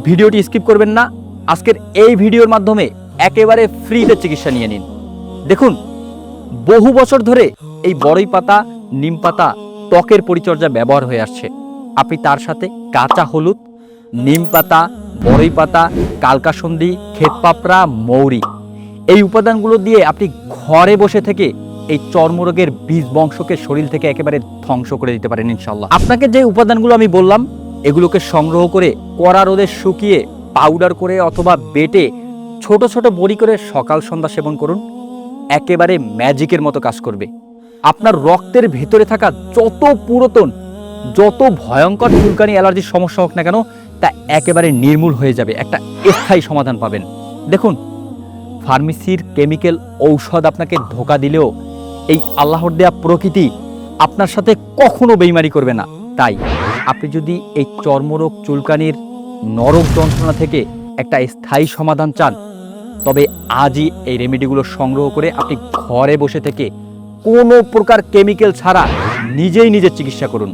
ভিডিওটি স্কিপ করবেন না। আজকের এই ভিডিওর মাধ্যমে একেবারে ফ্রিতে চিকিৎসা নিয়ে নিন। দেখুন, বহু বছর ধরে এই বড়ই পাতা, নিম পাতা ত্বকের পরিচর্যা ব্যবহার হয়ে আসছে। আপনি তার সাথে কাঁচা হলুদ, নিম পাতা, বড়ই পাতা, কালকাসন্দি, ক্ষেতপাপড়া, মৌরি এই উপাদানগুলো দিয়ে আপনি ঘরে বসে থেকে এই চর্মরোগের বীজ বংশকে শরীর থেকে একেবারে ধ্বংস করে দিতে পারেন ইনশাল্লাহ। আপনাকে যে উপাদানগুলো আমি বললাম এগুলোকে সংগ্রহ করে কড়া রোদে শুকিয়ে পাউডার করে অথবা বেটে ছোট ছোট বড়ি করে সকাল সন্ধ্যা সেবন করুন। একেবারে ম্যাজিকের মতো কাজ করবে। আপনার রক্তের ভেতরে থাকা যত পুরাতন, যত ভয়ঙ্কর চুলকানি, অ্যালার্জির সমস্যা হোক না কেন তা একেবারে নির্মূল হয়ে যাবে। একটা স্থায়ী সমাধান পাবেন। দেখুন, ফার্মেসির কেমিক্যাল ঔষধ আপনাকে ধোঁকা দিলেও এই আল্লাহর দেয়া প্রকৃতি আপনার সাথে কখনো বেইমানি করবে না। তাই আপনি যদি এই চর্মরোগ, চুলকানির নরক যন্ত্রণা থেকে একটা স্থায়ী সমাধান চান, তবে আজই এই রেমেডিগুলো সংগ্রহ করে আপনি ঘরে বসে থেকে কোনো প্রকার কেমিক্যাল ছাড়া নিজেই নিজের চিকিৎসা করুন।